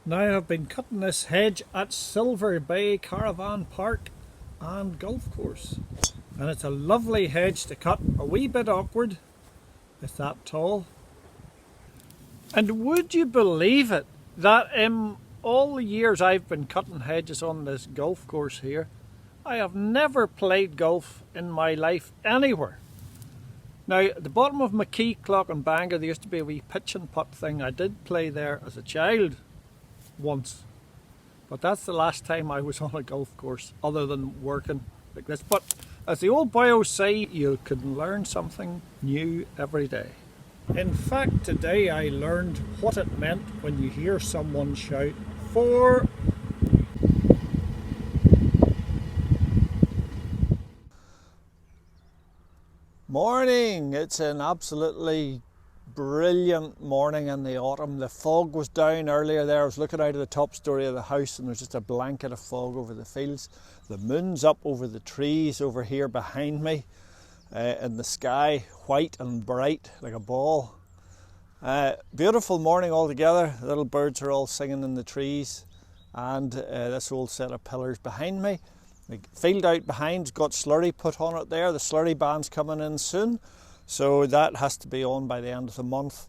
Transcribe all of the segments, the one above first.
Now I've been cutting this hedge at Silver Bay Caravan Park and Golf Course. And it's a lovely hedge to cut, a wee bit awkward, it's that tall. And would you believe it, that in all the years I've been cutting hedges on this golf course here, I have never played golf in my life anywhere. Now, at the bottom of McKee Clock in Bangor, there used to be a wee pitch and putt thing. I did play there as a child once, but that's the last time I was on a golf course other than working like this. But as the old boys say, you can learn something new every day. In fact, today I learned what it meant when you hear someone shout, "For..." Morning! It's an absolutely brilliant morning in the autumn. The fog was down earlier there. I was looking out of the top story of the house and there's just a blanket of fog over the fields. The moon's up over the trees over here behind me, in the sky, white and bright like a ball. Beautiful morning altogether. The little birds are all singing in the trees, and this old set of pillars behind me. The field out behind's got slurry put on it there. The slurry band's coming in soon, so that has to be on by the end of the month.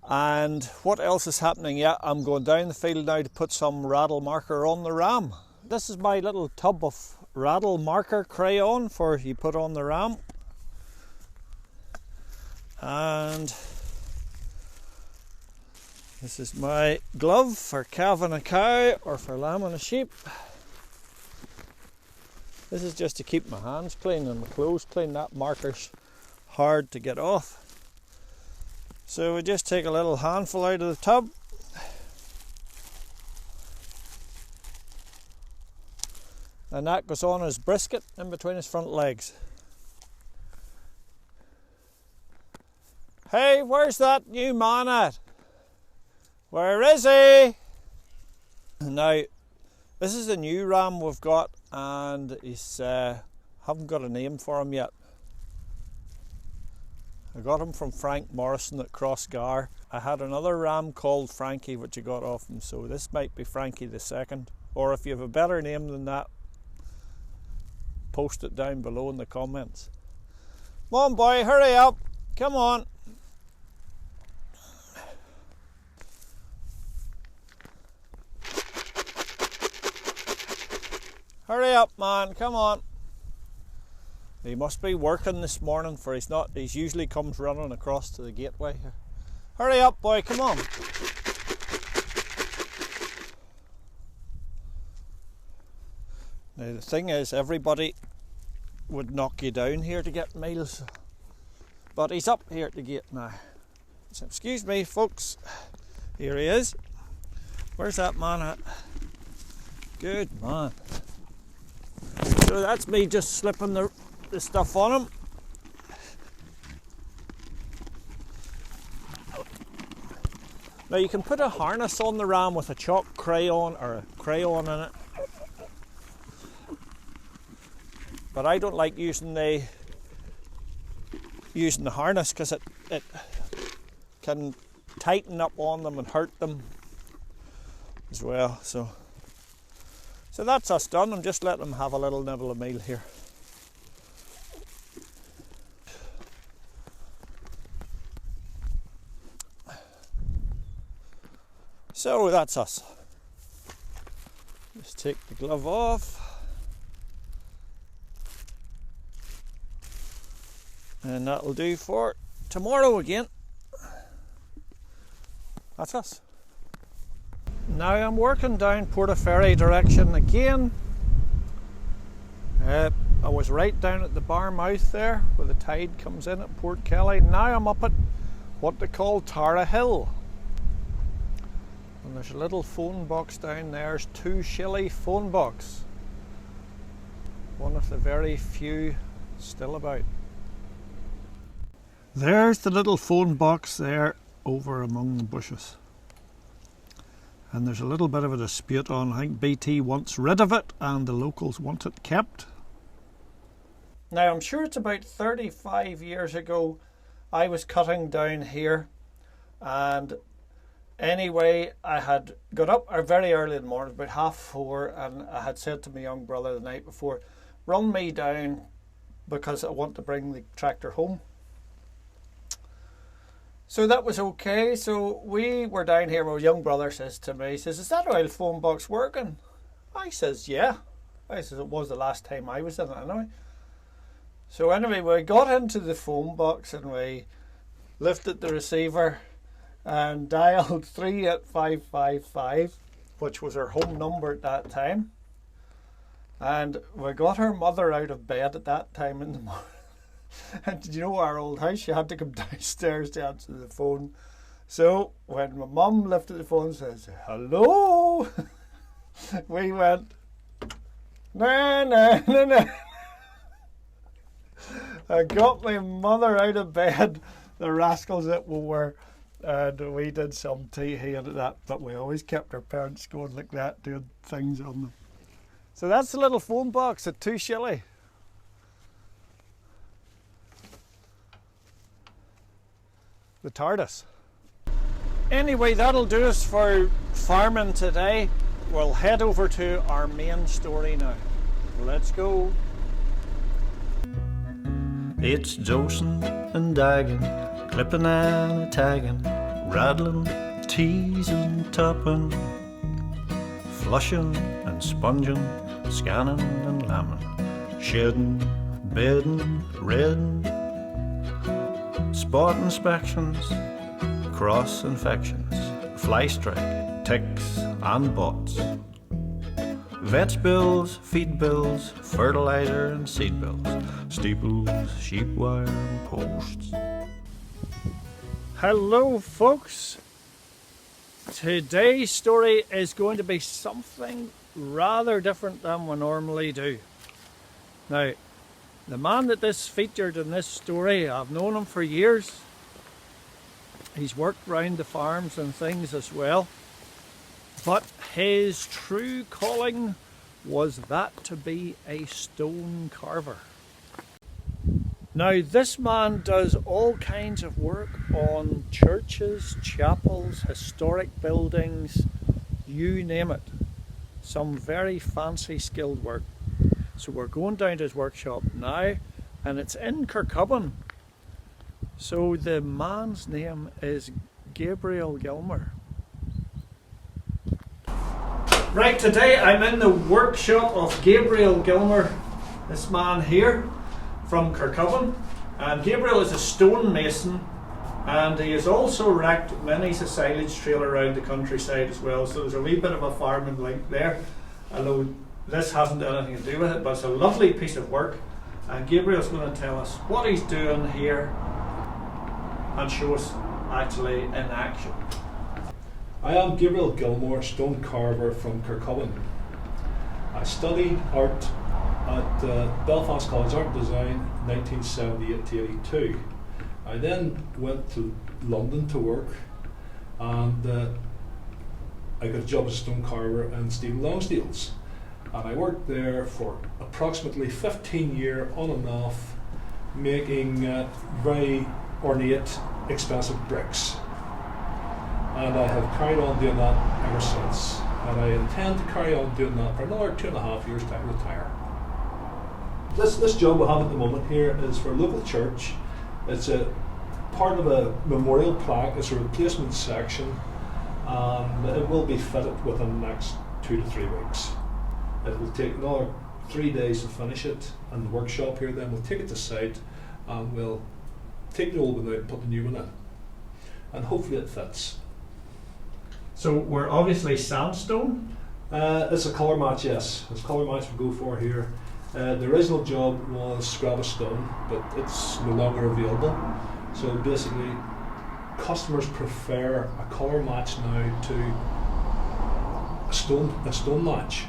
And what else is happening? Yeah, I'm going down the field now to put some rattle marker on the ram. This is my little tub of rattle marker crayon for you put on the ram. And this is my glove for calving a cow or for lambing a sheep. This is just to keep my hands clean and my clothes clean. That marker's hard to get off. So we just take a little handful out of the tub. And that goes on his brisket in between his front legs. Hey, where's that new man at? Where is he? Now, this is a new ram we've got, and he's haven't got a name for him yet. I got him from Frank Morrison at Crossgar. I had another ram called Frankie which I got off him, so this might be Frankie the second. Or if you have a better name than that, post it down below in the comments. Come on boy, hurry up, come on. Hurry up man, come on. He must be working this morning, for he's not. He usually comes running across to the gateway here. Hurry up boy, come on. Now the thing is, everybody would knock you down here to get meals, but he's up here at the gate now. So excuse me folks, here he is. Where's that man at? Good man. So that's me just slipping the stuff on him. Now you can put a harness on the ram with a chalk crayon or a crayon in it, but I don't like using the harness because it can tighten up on them and hurt them as well. So that's us done. I'm just letting them have a little nibble of meal here. So that's us. Just take the glove off. And that'll do for tomorrow again. That's us. Now I'm working down Portaferry direction again. I was right down at the bar mouth there where the tide comes in at Port Kelly. Now I'm up at what they call Tara Hill. And there's a little phone box down there. There's 2 shilly phone box. One of the very few still about. There's the little phone box there over among the bushes. And there's a little bit of a dispute on, I think BT wants rid of it and the locals want it kept. Now I'm sure it's about 35 years ago I was cutting down here, and Anyway, I had got up very early in the morning, about 4:30, and I had said to my young brother the night before, run me down because I want to bring the tractor home. So that was okay. So we were down here. My young brother says to me, he says, is that oil phone box working? I says, yeah. I says, it was the last time I was in it anyway. So anyway, we got into the phone box and we lifted the receiver and dialed 38555, which was her home number at that time. And we got her mother out of bed at that time in the morning. And did you know our old house? She had to come downstairs to answer the phone. So when my mum lifted the phone and says, hello, we went, no, no, no, no. I got my mother out of bed, the rascals that we were, and we did some tee-hee and that, but we always kept our parents going like that, doing things on them. So that's the little phone box at 2 shilling. The TARDIS. Anyway, that'll do us for farming today. We'll head over to our main story now. Let's go. It's dosing and dagging, clipping and tagging, rattling, teasing, topping, flushing and sponging, scanning and lambing, shedding, bedding, redding, spot inspections, cross infections, fly strike, ticks and bots, vets bills, feed bills, fertilizer and seed bills, steeples, sheep wire and posts. Hello folks, today's story is going to be something rather different than we normally do. Now, the man that this featured in this story, I've known him for years. He's worked round the farms and things as well. But his true calling was that to be a stone carver. Now this man does all kinds of work on churches, chapels, historic buildings, you name it. Some very fancy skilled work. So we're going down to his workshop now, and it's in Kirkcubbin. So the man's name is Gabriel Gilmore. Right, today I'm in the workshop of Gabriel Gilmore, this man here from Kirkcubbin. And Gabriel is a stonemason, and he has also wrecked many a silage trail around the countryside as well. So there's a wee bit of a farming link there, although this hasn't anything to do with it, but it's a lovely piece of work. And Gabriel's going to tell us what he's doing here and show us actually in action. I am Gabriel Gilmore, stone carver from Kirkcubbin. I studied art at Belfast College Art and Design 1978 to 82. I then went to London to work, and I got a job as a stone carver in Stephen Lonsdale's. And I worked there for approximately 15 years on and off, making very ornate, expensive bricks. And I have carried on doing that ever since. And I intend to carry on doing that for another 2.5 years to retire. This job we have at the moment here is for a local church. It's a part of a memorial plaque. It's a replacement section, and it will be fitted within the next 2 to 3 weeks. It will take another 3 days to finish it, and the workshop here then we'll take it to site and we'll take the old one out and put the new one in. And hopefully it fits. So we're obviously sandstone? It's a colour match, yes. It's a colour match we go for here. The original job was scrap of stone, but it's no longer available. So basically, customers prefer a colour match now to a stone match.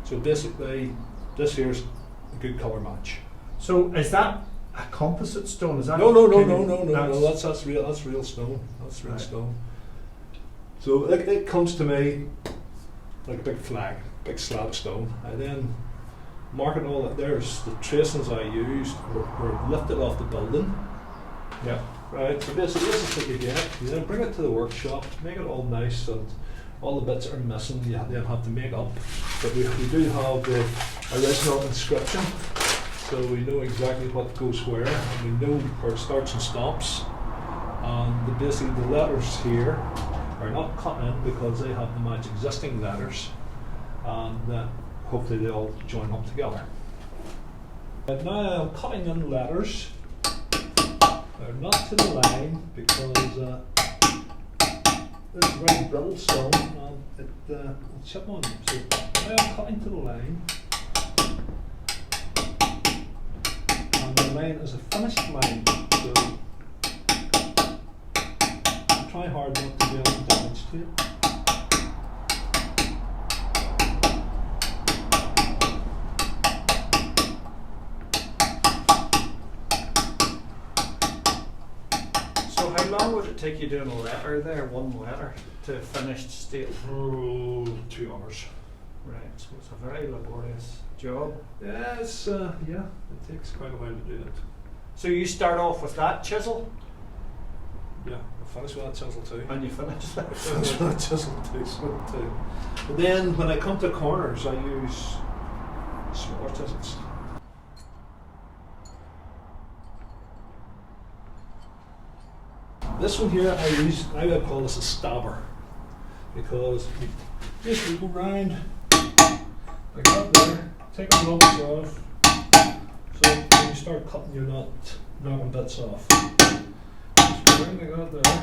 So basically, this here's a good colour match. So is that a composite stone? Is that No. That's real stone. That's real stone. So it comes to me like a big flag, big slab of stone. I then mark it all. There's the tracings I used were lifted off the building. Yeah. Right, so basically this is what you get. You then bring it to the workshop, make it all nice, and all the bits that are missing you then have to make up. But we do have the original inscription, so we know exactly what goes where, and we know where it starts and stops. And basically the letters here are not cut in because they have to match existing letters, and hopefully they all join up together. And now I'm cutting in letters. They're not to the line because it's very brittle stone and it will chip on them. So now I'm cutting to the line, and the line is a finished line. So I try hard not to do any damage to it. How long would it take you doing a letter there, one letter, to finished state? Oh, 2 hours. Right, so it's a very laborious job. Yeah, it takes quite a while to do it. So you start off with that chisel? Yeah, I finish with that chisel too. And you finish that Finish with that chisel too. But then when I come to corners, I use smaller chisels. This one here I would call this a stabber, because you basically go round like that there, take the lumps off, so when you start cutting you're not knocking bits off. Just go round like that there,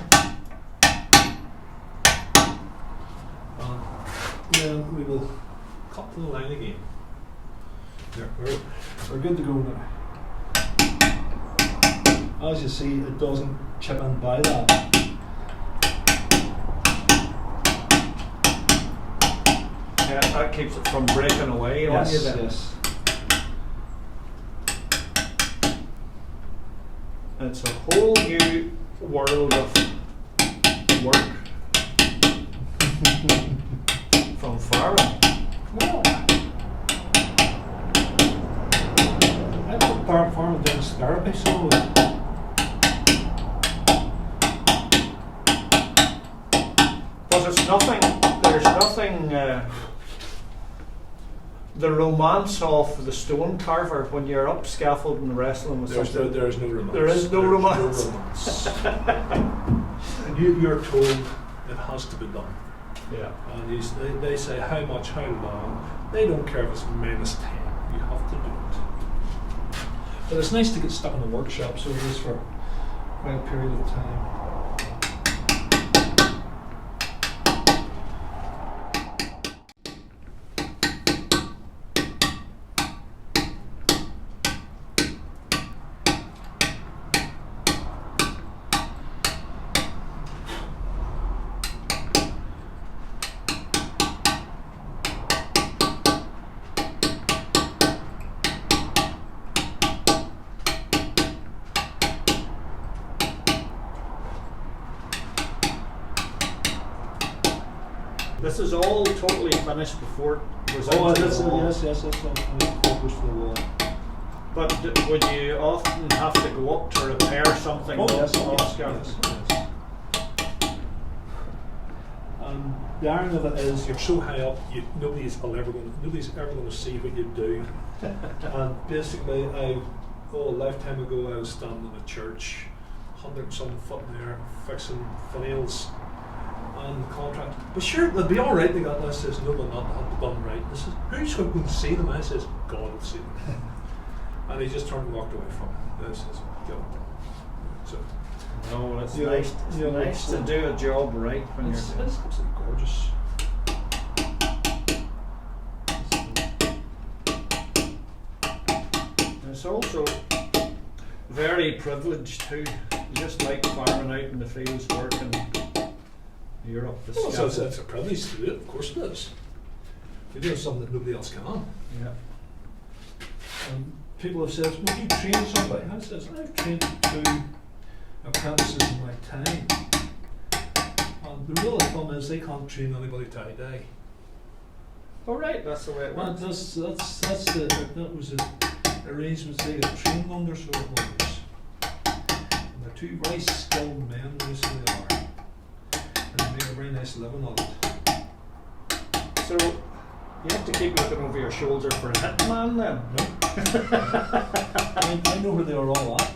and then we will cut to the line again. There, we're good to go now. As you see, it doesn't chip in by that. Yeah, that keeps it from breaking away on you then. Yes. It's a whole new world of work from farming. Well, I put farming down as therapy, so there's nothing, the romance of the stone carver when you're up scaffolding and wrestling with something. There is no romance. There is no romance. And you're told it has to be done. Yeah. And they say how much, how long. They don't care if it's -10. You have to do it. But it's nice to get stuck in the workshop, so it is for quite a period of time. This is all totally finished before it was into the wall. Yes, that's focus for the wall. But would you often have to go up to repair something? Yes. The irony of it is, you're so high up, nobody's ever going to see what you do. And basically, a lifetime ago, I was standing in a church, 100-something foot in there, fixing finials. And the contract, but sure, they'll be all right. They got this. Says no, they'll not have to done right. This is who's going to see them. I says God will see them. And he just turned and walked away from it. This is get it done. So no, it's nice. It's nice to do a job right when it's absolutely gorgeous. It's also very privileged too. Just like farming out in the fields working. You're up the So it's a privilege to do it, of course it is. You're doing something that nobody else can. Yeah. People have said, well, you train somebody. I says, I've trained 2 apprentices in my time. And the real fun is they can't train anybody till I die. All right, that's the way it works. That was the arrangements they got trained under, so it was. And They're two very skilled men, yes they are. And they make a very nice living on it. So you have to keep looking over your shoulder for a hitman then. I know where they are all at.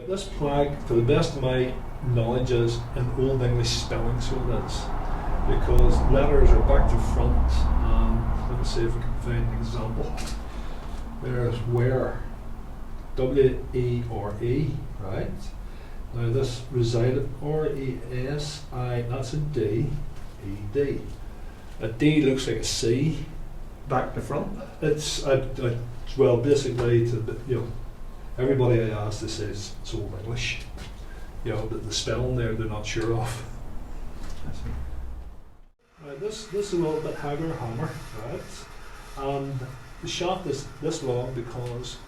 This plaque, to the best of my knowledge, is in Old English spelling, so it is. Because letters are back to front, and let me see if we can find an example. There's where, W-E-R-E, right? Now this resided, R-E-S-I, that's a D, E-D. A D looks like a C. Back to front. It's, well, basically, everybody I ask, they say it's Old English. But the spelling there, they're not sure of. This is a little bit heavier hammer, right? And the shaft is this long because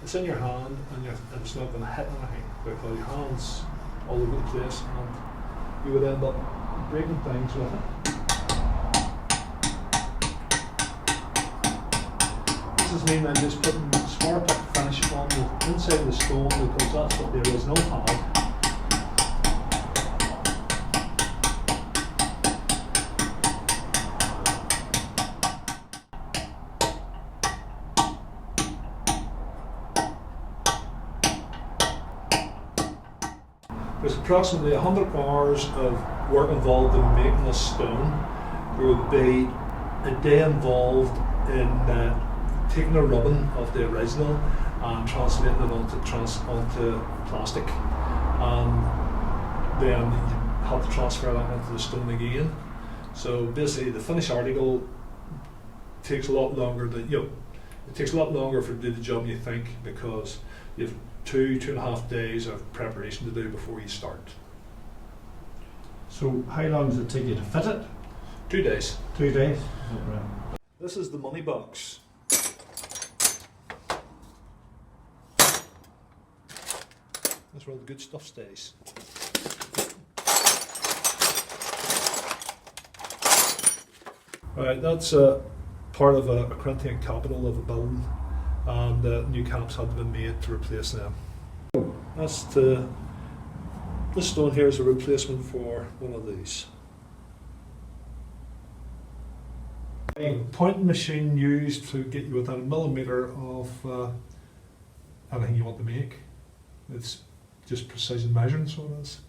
it's in your hand and it's not going to hit anything because your hand's all over the place and you would end up breaking things with it. This is me then just putting square pick finish on the inside of the stone because that's what the original had. There's approximately 100 hours of work involved in making this stone. There would be a day involved in taking the rubbing of the original and translating it onto plastic. And then you have to transfer that into the stone again. So basically the finished article takes a lot longer than, it takes a lot longer for to do the job than you think because you have 2.5 days of preparation to do before you start. So how long does it take you to fit it? 2 days. 2 days? This is the money box. That's where all the good stuff stays. Right, that's part of a Corinthian capital of a building, and new caps had been made to replace them. This stone here is a replacement for one of these. A pointing machine used to get you within a millimetre of anything you want to make. It's just precision measuring, so it is.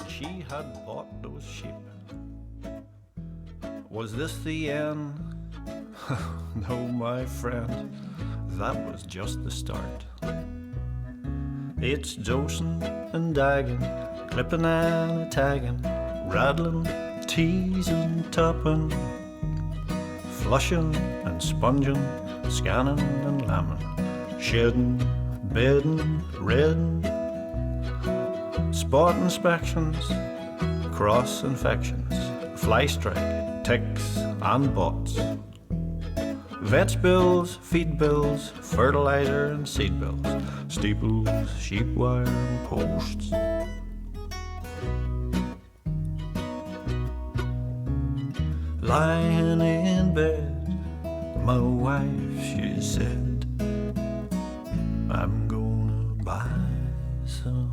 She had bought those sheep. Was this the end? No, my friend, that was just the start. It's dosing and dagging, clipping and a tagging, rattling, teasing, topping, flushing and sponging, scanning and lambing, shedding, bedding, redding, spot inspections, cross infections, fly strike, ticks and bots, vets bills, feed bills, fertilizer and seed bills, steeples, sheep wire and posts. Lying in bed, my wife, she said, I'm gonna buy some.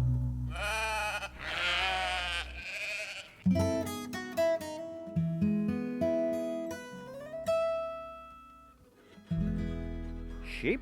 Sheep?